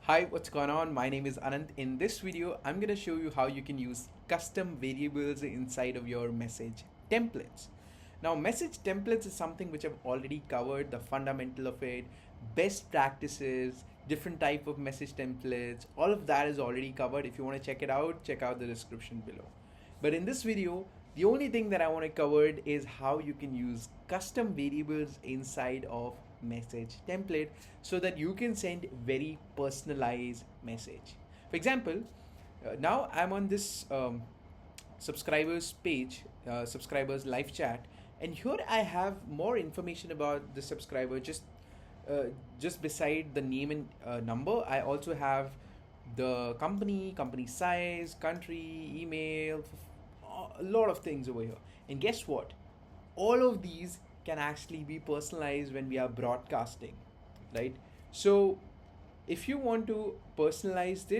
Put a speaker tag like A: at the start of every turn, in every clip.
A: Hi, what's going on? My name is Anand. In this video, I'm going to show you how you can use custom variables inside of your message templates. Now, message templates is something which I've already covered, the fundamental of it, best practices, different type of message templates, all of that is already covered. If you want to check it out, check out the description below. But in this video, the only thing that I want to cover is how you can use custom variables inside of message template so that you can send very personalized message. For example, now I'm on this subscribers page, subscribers live chat, and here I have more information about the subscriber. Just beside the name and number, I also have the company size, country, email, a lot of things over here. And guess what? All of these can actually be personalized when we are broadcasting, right? So if you want to personalize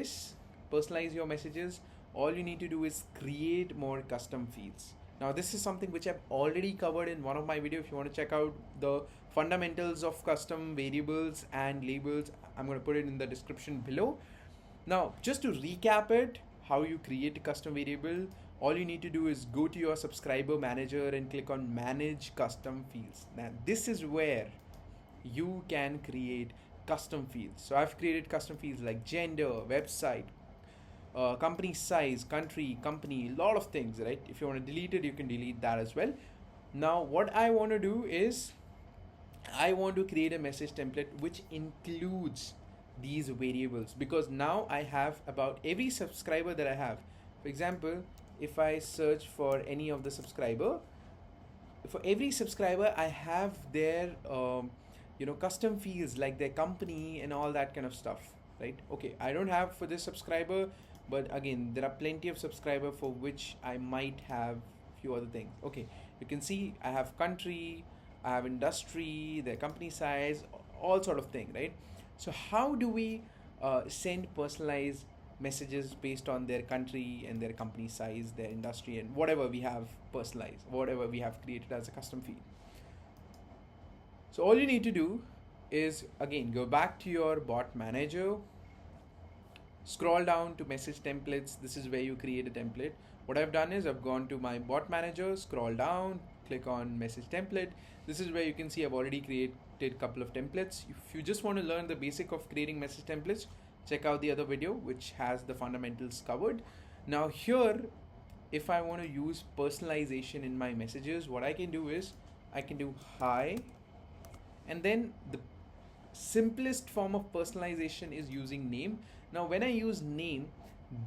A: your messages, all you need to do is create more custom fields. Now this is something which I've already covered in one of my videos. If you want to check out the fundamentals of custom variables and labels, I'm going to put it in the description below. Now just to recap it, how you create a custom variable, all you need to do is go to your subscriber manager and click on manage custom fields. Now this is where you can create custom fields. So I've created custom fields like gender, website, company size, country, company, a lot of things, right? If you want to delete it, you can delete that as well. Now what I want to do is I want to create a message template which includes these variables, because now I have about every subscriber that I have. For example, if I search for any of the subscriber, for every subscriber I have their custom fields like their company and all that kind of stuff, right? Okay, I don't have for this subscriber, but again there are plenty of subscriber for which I might have few other things. Okay, you can see I have country, I have industry, their company size, all sort of thing, right? So how do we send personalized messages based on their country and their company size, their industry, and whatever we have personalized, whatever we have created as a custom feed? So all you need to do is again go back to your bot manager, scroll down to message templates. This is where you create a template. What I've done is I've gone to my bot manager, scroll down, click on message template. This is where you can see I've already created a couple of templates. If you just want to learn the basic of creating message templates, check out the other video which has the fundamentals covered. Now here, if I want to use personalization in my messages, what I can do is I can do hi, and then the simplest form of personalization is using name. Now when I use name,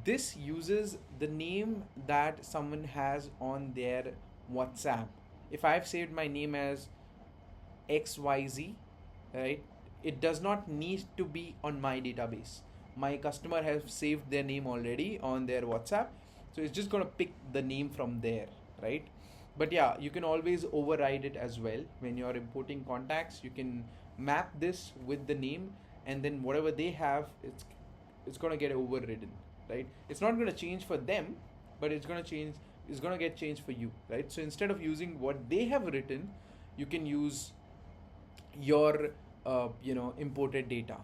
A: this uses the name that someone has on their WhatsApp. If I've saved my name as XYZ, right, it does not need to be on my database. My customer has saved their name already on their WhatsApp, so it's just going to pick the name from there, right? But yeah, you can always override it as well. When you're importing contacts, you can map this with the name, and then whatever they have, it's going to get overridden, right? It's not going to change for them, but it's going to get changed for you, right? So instead of using what they have written, you can use your imported data,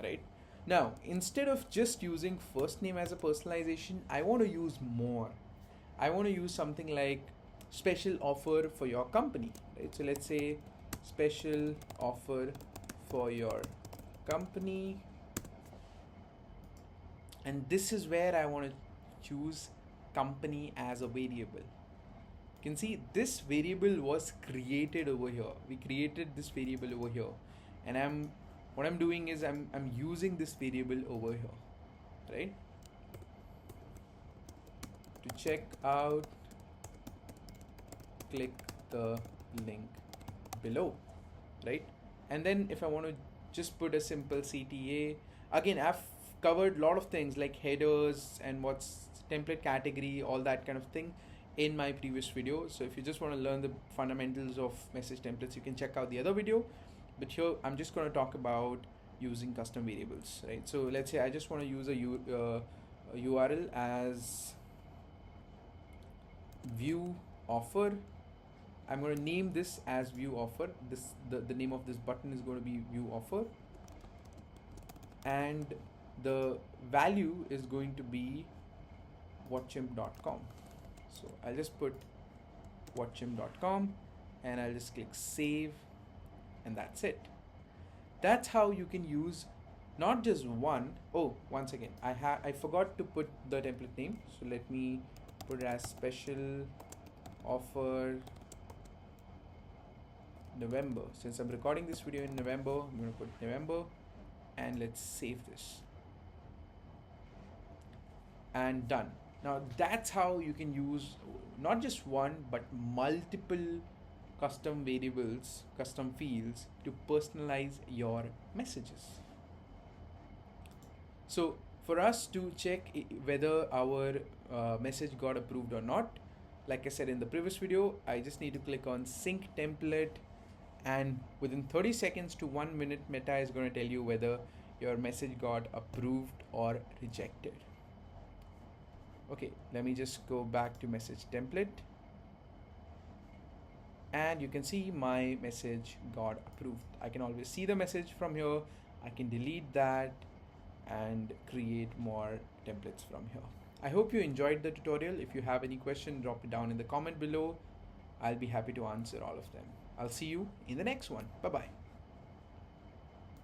A: right? Now instead of just using first name as a personalization, I want to use more. I want to use something like special offer for your company, right? So let's say special offer for your company, and this is where I want to choose company as a variable. You can see this variable was created over here. We created this variable over here, and what I'm doing is I'm using this variable over here, right? To check out, click the link below, right? And then if I want to just put a simple CTA, again I've covered a lot of things like headers and what's template category, all that kind of thing in my previous video. So if you just want to learn the fundamentals of message templates, you can check out the other video. But here I'm just going to talk about using custom variables, right? So let's say I just want to use a URL as view offer. I'm going to name this as view offer. The name of this button is going to be view offer, and the value is going to be WhatChimp.com. So I'll just put WhatChimp.com and I'll just click save, and that's it. That's how you can use not just one. Oh, once again, I forgot to put the template name, so let me put it as special offer November. Since I'm recording this video in November, I'm going to put November, and let's save this, and done. Now that's how you can use not just one but multiple custom variables, custom fields to personalize your messages. So for us to check whether our message got approved or not, like I said in the previous video, I just need to click on sync template, and within 30 seconds to 1 minute, Meta is going to tell you whether your message got approved or rejected. Okay, let me just go back to message template, and you can see my message got approved. I can always see the message from here. I can delete that and create more templates from here. I hope you enjoyed the tutorial. If you have any question, drop it down in the comment below. I'll be happy to answer all of them. I'll see you in the next one. Bye bye.